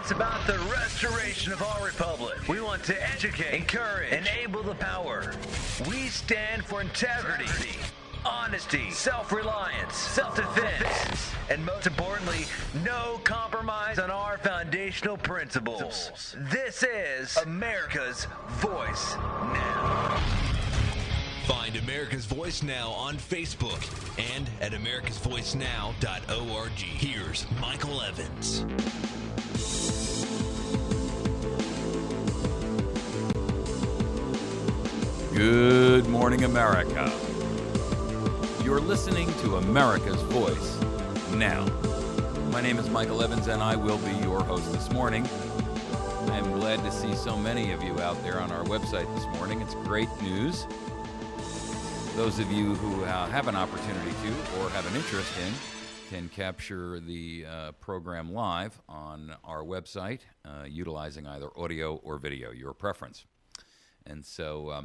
It's about the restoration of our republic. We want to educate, encourage, enable the power. We stand for integrity, honesty, self-reliance, self-defense, and most importantly, no compromise on our foundational principles. This is America's Voice Now. Find America's Voice Now on Facebook and at americasvoicenow.org. Here's Michael Evans. Good morning, America. You're listening to America's Voice Now. My name is Michael Evans, and I will be your host this morning. I am glad to see so many of you out there on our website this morning. It's great news. Those of you who have an opportunity to or have an interest in can capture the program live on our website utilizing either audio or video, your preference. And so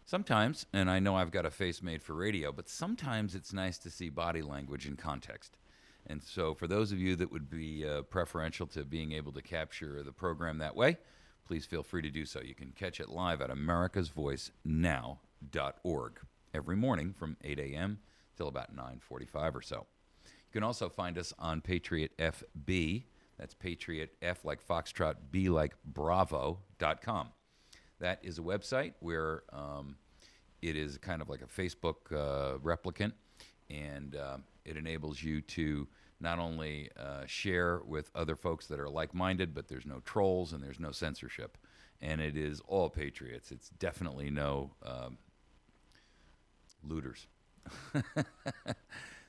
sometimes, and I know I've got a face made for radio, but sometimes it's nice to see body language in context. And so for those of you that would be preferential to being able to capture the program that way, please feel free to do so. You can catch it live at americasvoicenow.org. every morning from 8 a.m. till about 9:45 or so. You can also find us on Patriot FB. That's Patriot F like Foxtrot, B like Bravo.com. That is a website where it is kind of like a Facebook replicant, and it enables you to not only share with other folks that are like-minded, but there's no trolls and there's no censorship. And it is all patriots. It's definitely no looters.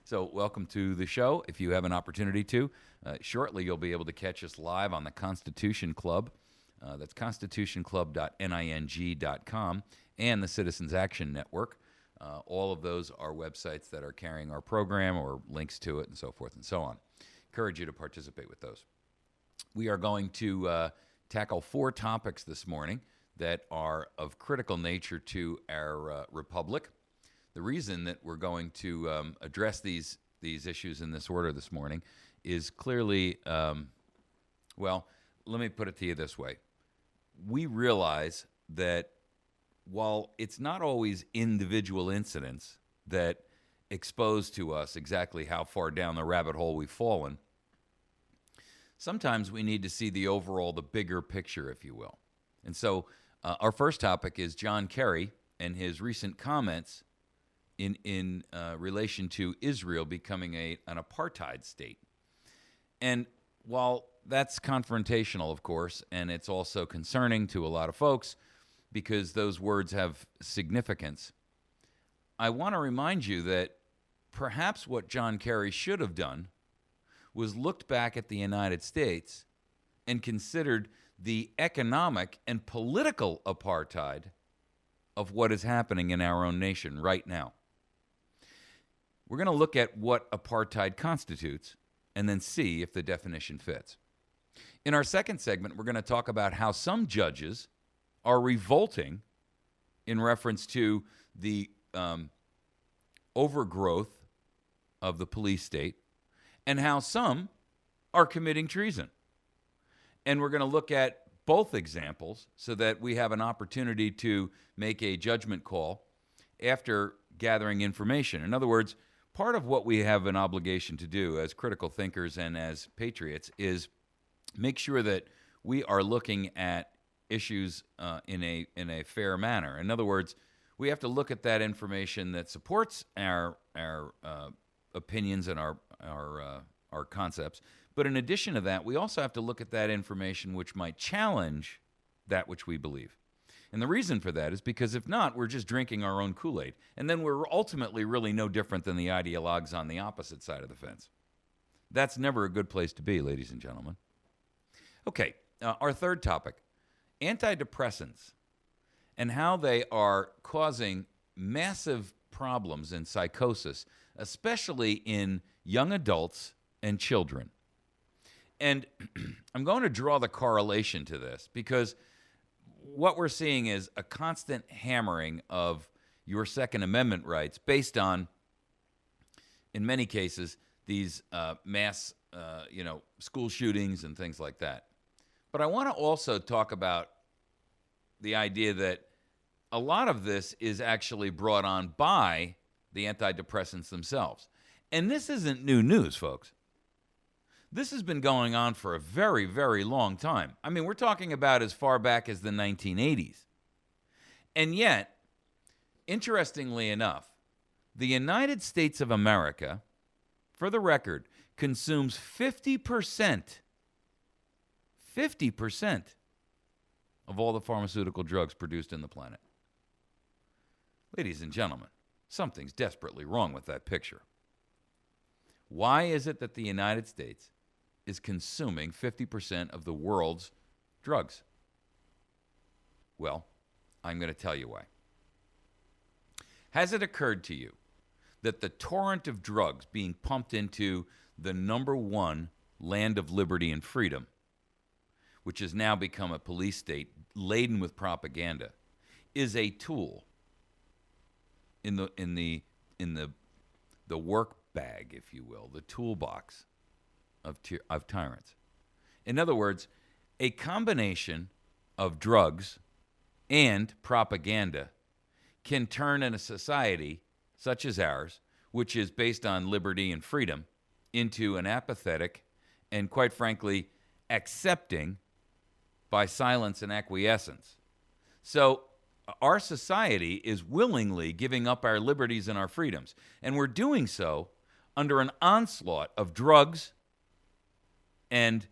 So welcome to the show. If you have an opportunity to, shortly you'll be able to catch us live on the Constitution Club. That's constitutionclub.ning.com and the Citizens Action Network. All of those are websites that are carrying our program or links to it and so forth and so on. Encourage you to participate with those. We are going to tackle 4 topics this morning that are of critical nature to our republic. The reason that we're going to address these issues in this order this morning is clearly, well, let me put it to you this way. We realize that while it's not always individual incidents that expose to us exactly how far down the rabbit hole we've fallen, sometimes we need to see the overall, the bigger picture, if you will. And so our first topic is John Kerry and his recent comments in relation to Israel becoming an apartheid state. And while that's confrontational, of course, and it's also concerning to a lot of folks because those words have significance, I want to remind you that perhaps what John Kerry should have done was looked back at the United States and considered the economic and political apartheid of what is happening in our own nation right now. We're going to look at what apartheid constitutes and then see if the definition fits. In our second segment, we're going to talk about how some judges are revolting in reference to the overgrowth of the police state and how some are committing treason. And we're going to look at both examples so that we have an opportunity to make a judgment call after gathering information. In other words, part of what we have an obligation to do as critical thinkers and as patriots is make sure that we are looking at issues in a fair manner. In other words, we have to look at that information that supports our opinions and our concepts. But in addition to that, we also have to look at that information which might challenge that which we believe. And the reason for that is because if not, we're just drinking our own Kool-Aid. And then we're ultimately really no different than the ideologues on the opposite side of the fence. That's never a good place to be, ladies and gentlemen. Okay, our third topic, antidepressants and how they are causing massive problems in psychosis, especially in young adults and children. And I'm going to draw the correlation to this because what we're seeing is a constant hammering of your Second Amendment rights based on, in many cases, these mass, school shootings and things like that. But I want to also talk about the idea that a lot of this is actually brought on by the antidepressants themselves. And this isn't new news, folks. This has been going on for a very, very long time. I mean, we're talking about as far back as the 1980s. And yet, interestingly enough, the United States of America, for the record, consumes 50% of all the pharmaceutical drugs produced in the planet. Ladies and gentlemen, something's desperately wrong with that picture. Why is it that the United States is consuming 50% of the world's drugs? Well, I'm going to tell you why. Has it occurred to you that the torrent of drugs being pumped into the number one land of liberty and freedom, which has now become a police state laden with propaganda, is a tool in the work bag, if you will, the toolbox of tyrants? In other words, a combination of drugs and propaganda can turn in a society such as ours, which is based on liberty and freedom, into an apathetic and, quite frankly, accepting by silence and acquiescence. So our society is willingly giving up our liberties and our freedoms, and we're doing so under an onslaught of drugs and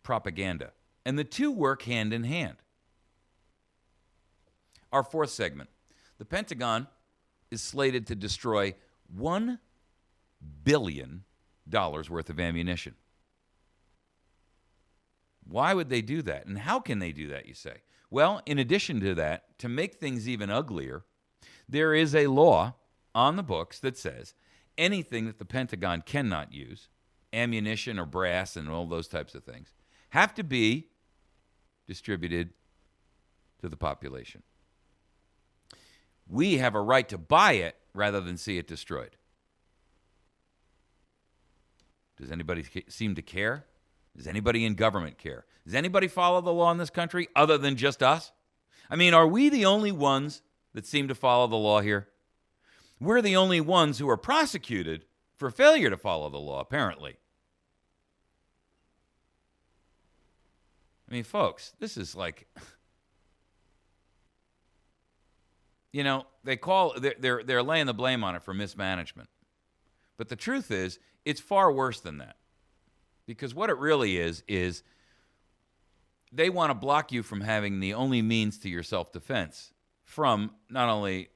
propaganda. And the two work hand in hand. Our fourth segment. The Pentagon is slated to destroy $1 billion worth of ammunition. Why would they do that? And how can they do that, you say? Well, in addition to that, to make things even uglier, there is a law on the books that says anything that the Pentagon cannot use, ammunition or brass and all those types of things, have to be distributed to the population. We have a right to buy it rather than see it destroyed. Does anybody seem to care? Does anybody in government care? Does anybody follow the law in this country other than just us? I mean, are we the only ones that seem to follow the law here? We're the only ones who are prosecuted for failure to follow the law, apparently. I mean, folks, this is like, you know, they're laying the blame on it for mismanagement. But the truth is, it's far worse than that. Because what it really is they want to block you from having the only means to your self-defense from not only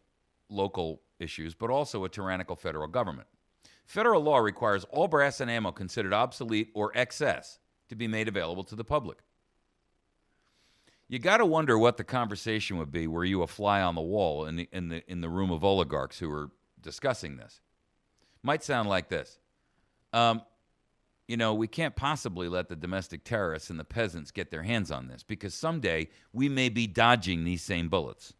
local issues, but also a tyrannical federal government. Federal law requires all brass and ammo considered obsolete or excess to be made available to the public. You got to wonder what the conversation would be were you a fly on the wall in the room of oligarchs who were discussing this. Might sound like this. You know, we can't possibly let the domestic terrorists and the peasants get their hands on this because someday we may be dodging these same bullets.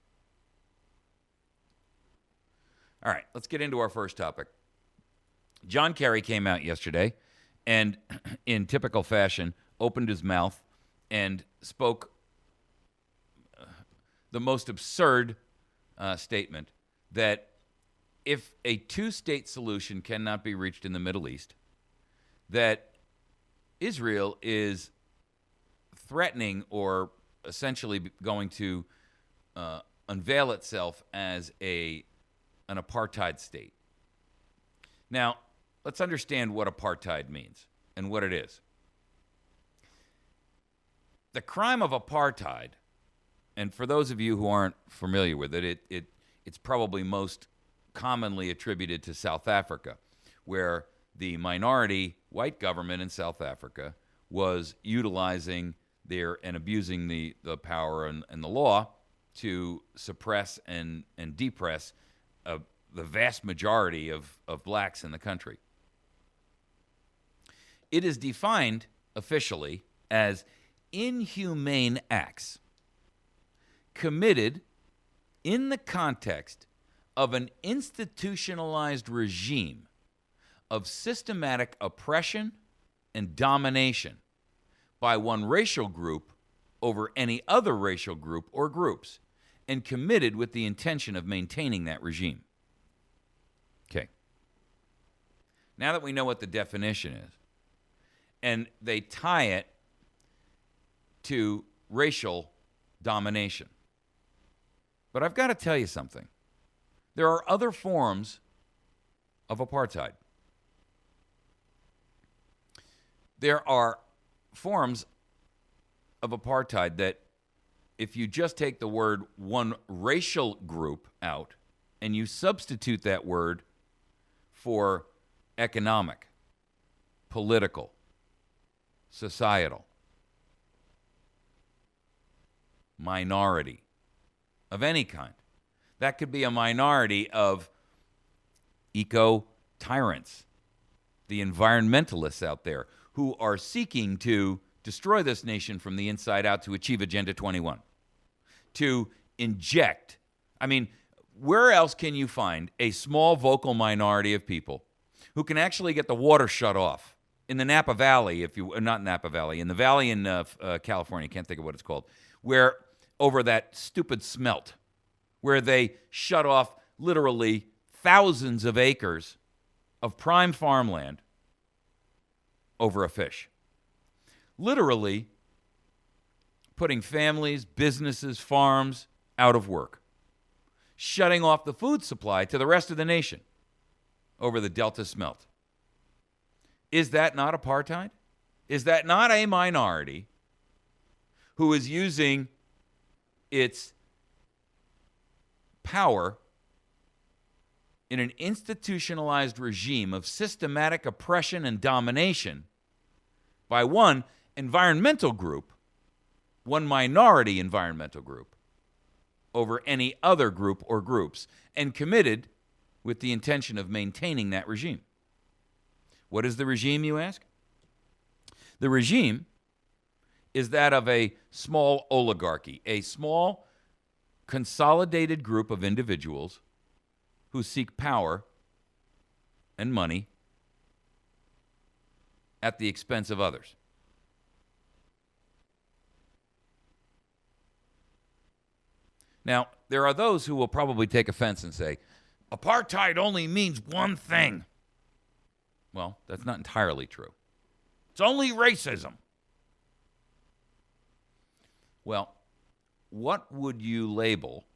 All right, let's get into our first topic. John Kerry came out yesterday and, in typical fashion, opened his mouth and spoke the most absurd statement that if a two-state solution cannot be reached in the Middle East, that Israel is threatening or essentially going to unveil itself as an apartheid state. Now, let's understand what apartheid means and what it is. The crime of apartheid, and for those of you who aren't familiar with it, it's probably most commonly attributed to South Africa, where the minority white government in South Africa was utilizing and abusing the power and the law to suppress and depress the vast majority of blacks in the country. It is defined officially as inhumane acts committed in the context of an institutionalized regime of systematic oppression and domination by one racial group over any other racial group or groups, and committed with the intention of maintaining that regime. Okay. Now that we know what the definition is, and they tie it to racial domination. But I've got to tell you something. There are other forms of apartheid. There are forms of apartheid that, if you just take the word one racial group out and you substitute that word for economic, political, societal, minority of any kind. That could be a minority of eco-tyrants, the environmentalists out there who are seeking to destroy this nation from the inside out to achieve Agenda 21, to inject. I mean, where else can you find a small vocal minority of people who can actually get the water shut off? In the Napa Valley, not Napa Valley, in the valley in California, can't think of what it's called, where over that stupid smelt, where they shut off literally thousands of acres of prime farmland over a fish. Literally putting families, businesses, farms out of work. Shutting off the food supply to the rest of the nation over the Delta smelt. Is that not apartheid? Is that not a minority who is using its power in an institutionalized regime of systematic oppression and domination by one environmental group, one minority environmental group, over any other group or groups, and committed with the intention of maintaining that regime? What is the regime, you ask? The regime is that of a small oligarchy, a small consolidated group of individuals who seek power and money at the expense of others. Now, there are those who will probably take offense and say, apartheid only means one thing. Well, that's not entirely true. It's only racism. Well, what would you label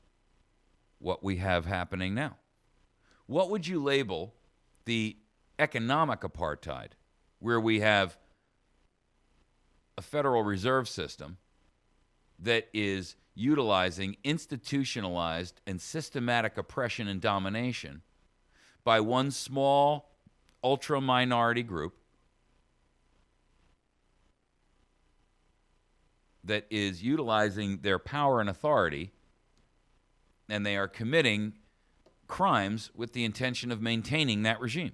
what we have happening now? What would you label the economic apartheid, where we have a Federal Reserve System that is utilizing institutionalized and systematic oppression and domination by one small ultra-minority group that is utilizing their power and authority, and they are committing crimes with the intention of maintaining that regime?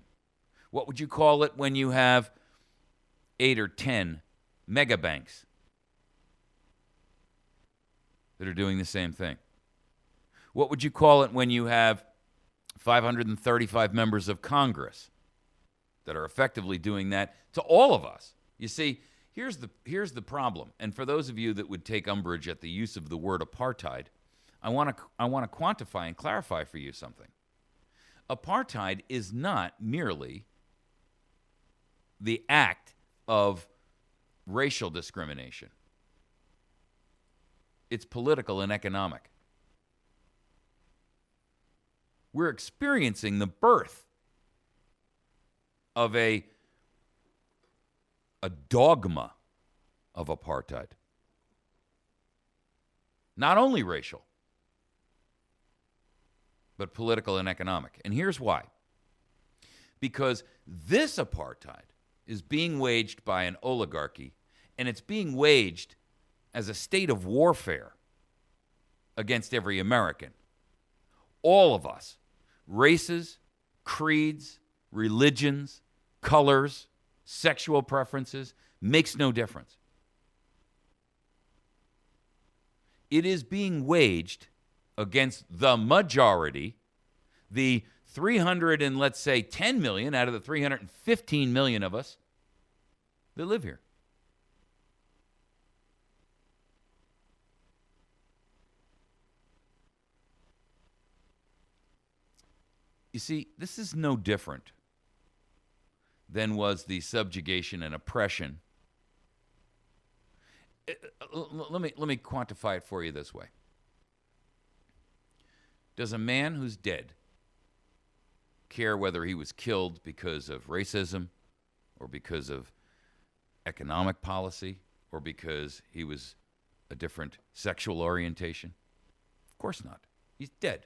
What would you call it when you have 8 or 10 mega banks that are doing the same thing? What would you call it when you have 535 members of Congress that are effectively doing that to all of us? You see, here's the problem. And for those of you that would take umbrage at the use of the word apartheid, I want to quantify and clarify for you something. Apartheid is not merely the act of racial discrimination. It's political and economic. We're experiencing the birth of a dogma of apartheid. Not only racial, but political and economic. And here's why. Because this apartheid is being waged by an oligarchy, and it's being waged as a state of warfare against every American. All of us, races, creeds, religions, colors, sexual preferences, makes no difference. It is being waged against the majority, the 300 and let's say 10 million out of the 315 million of us that live here. You see, this is no different than was the subjugation and oppression. Let me quantify it for you this way. Does a man who's dead care whether he was killed because of racism or because of economic policy or because he was a different sexual orientation? Of course not. He's dead.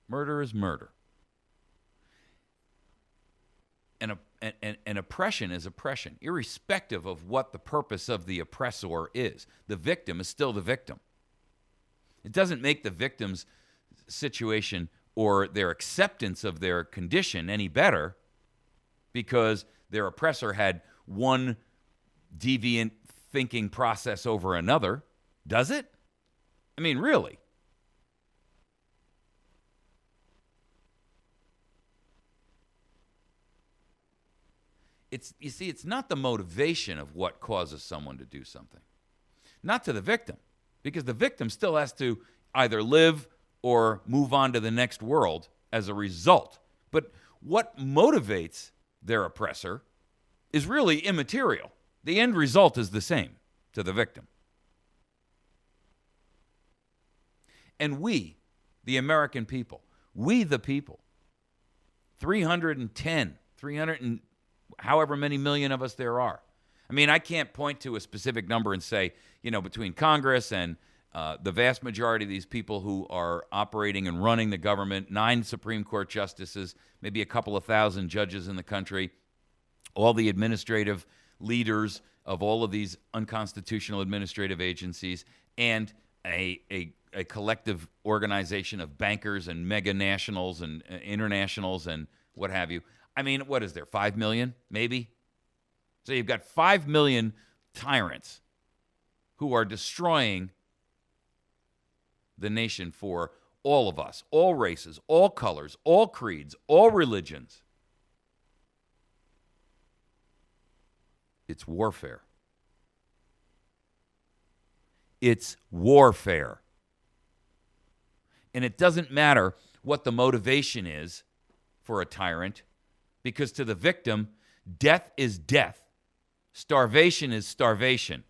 Murder is murder. And oppression is oppression, irrespective of what the purpose of the oppressor is. The victim is still the victim. It doesn't make the victim's situation or their acceptance of their condition any better because their oppressor had one deviant thinking process over another, does it? I mean, really? You see, it's not the motivation of what causes someone to do something. Not to the victim, because the victim still has to either live or move on to the next world as a result. But what motivates their oppressor is really immaterial. The end result is the same to the victim. And we, the American people, we the people, 310, however many million of us there are. I mean, I can't point to a specific number and say, between Congress and the vast majority of these people who are operating and running the government, 9 Supreme Court justices, maybe a couple of thousand judges in the country, all the administrative leaders of all of these unconstitutional administrative agencies, and a collective organization of bankers and mega nationals and internationals and what have you. I mean, what is there, 5 million, maybe? So you've got 5 million tyrants who are destroying the nation for all of us, all races, all colors, all creeds, all religions. It's warfare. It's warfare. And it doesn't matter what the motivation is for a tyrant, because to the victim, death is death. Starvation is starvation.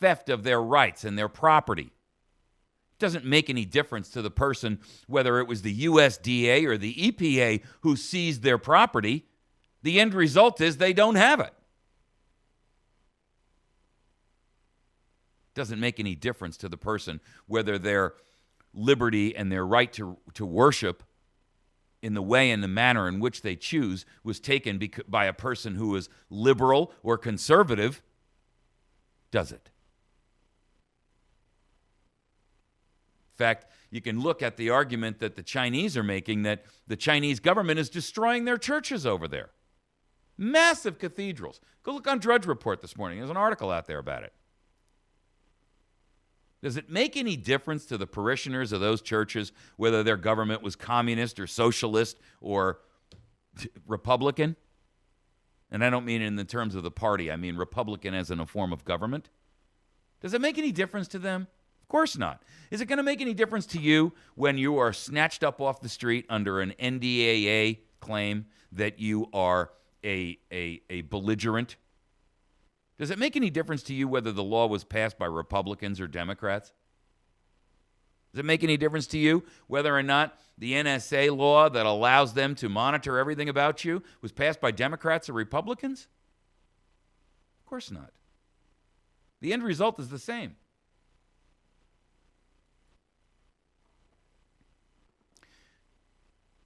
Theft of their rights and their property. It doesn't make any difference to the person whether it was the USDA or the EPA who seized their property. The end result is they don't have it. Doesn't make any difference to the person whether their liberty and their right to worship in the way and the manner in which they choose was taken by a person who is liberal or conservative, does it? In fact, you can look at the argument that the Chinese are making that the Chinese government is destroying their churches over there. Massive cathedrals. Go look on Drudge Report this morning. There's an article out there about it. Does it make any difference to the parishioners of those churches whether their government was communist or socialist or Republican? And I don't mean in the terms of the party. I mean Republican as in a form of government. Does it make any difference to them? Of course not. Is it going to make any difference to you when you are snatched up off the street under an NDAA claim that you are a belligerent? Does it make any difference to you whether the law was passed by Republicans or Democrats? Does it make any difference to you whether or not the NSA law that allows them to monitor everything about you was passed by Democrats or Republicans? Of course not. The end result is the same.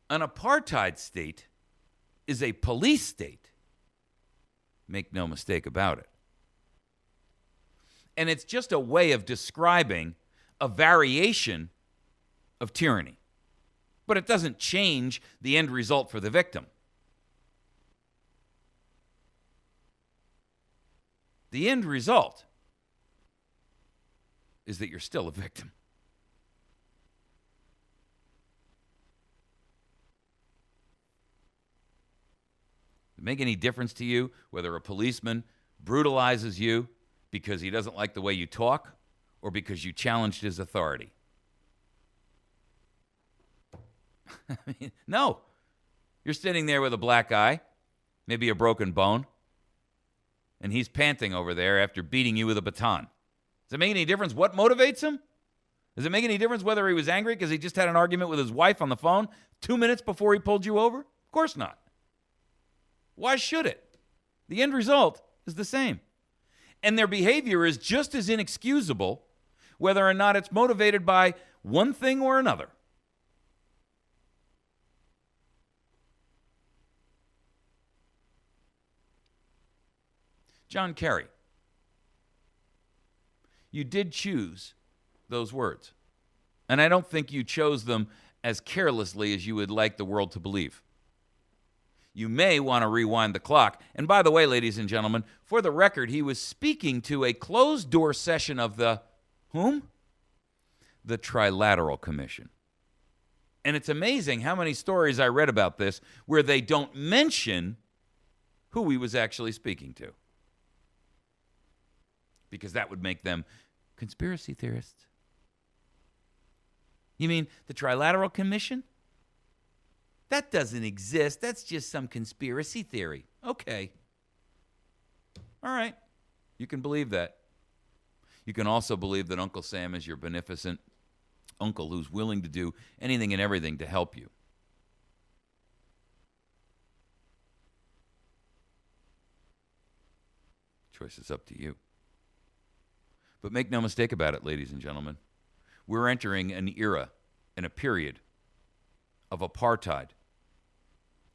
An apartheid state is a police state. Make no mistake about it. And it's just a way of describing a variation of tyranny. But it doesn't change the end result for the victim. The end result is that you're still a victim. Does it make any difference to you whether a policeman brutalizes you because he doesn't like the way you talk or because you challenged his authority? I mean, no. You're sitting there with a black eye, maybe a broken bone, and he's panting over there after beating you with a baton. Does it make any difference what motivates him? Does it make any difference whether he was angry because he just had an argument with his wife on the phone 2 minutes before he pulled you over? Of course not. Why should it? The end result is the same. And their behavior is just as inexcusable whether or not it's motivated by one thing or another. John Kerry, you did choose those words. And I don't think you chose them as carelessly as you would like the world to believe. You may want to rewind the clock. And by the way, ladies and gentlemen, for the record, he was speaking to a closed-door session of the whom? The Trilateral Commission. And it's amazing how many stories I read about this where they don't mention who he was actually speaking to. Because that would make them conspiracy theorists. You mean the Trilateral Commission? That doesn't exist. That's just some conspiracy theory. Okay. All right. You can believe that. You can also believe that Uncle Sam is your beneficent uncle who's willing to do anything and everything to help you. Choice is up to you. But make no mistake about it, ladies and gentlemen. We're entering an era and a period of apartheid.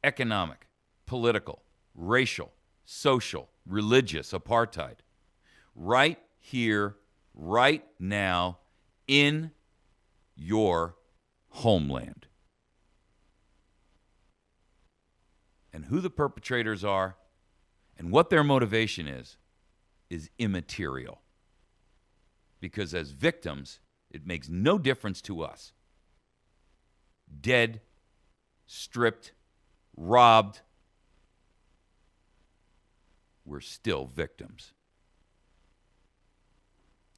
Economic, political, racial, social, religious apartheid. Right here, right now, in your homeland. And who the perpetrators are and what their motivation is immaterial. Because as victims, it makes no difference to us. Dead, stripped, robbed, we're still victims.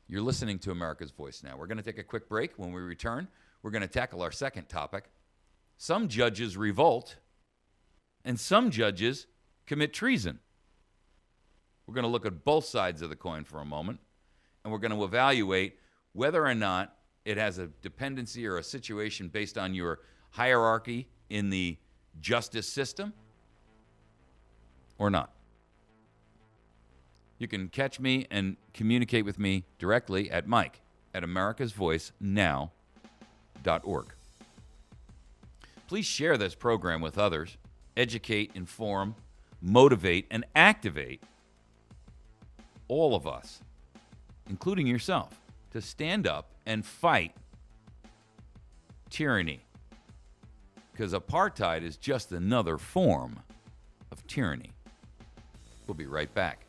You're listening to America's Voice now. We're going to take a quick break. When we return, we're going to tackle our second topic. Some judges revolt, and some judges commit treason. We're going to look at both sides of the coin for a moment, and we're going to evaluate whether or not it has a dependency or a situation based on your hierarchy in the justice system or not. You can catch me and communicate with me directly at mike@americasvoicenow.org. Please share this program with others. Educate, inform, motivate, and activate all of us, including yourself, to stand up and fight tyranny. Because apartheid is just another form of tyranny. We'll be right back.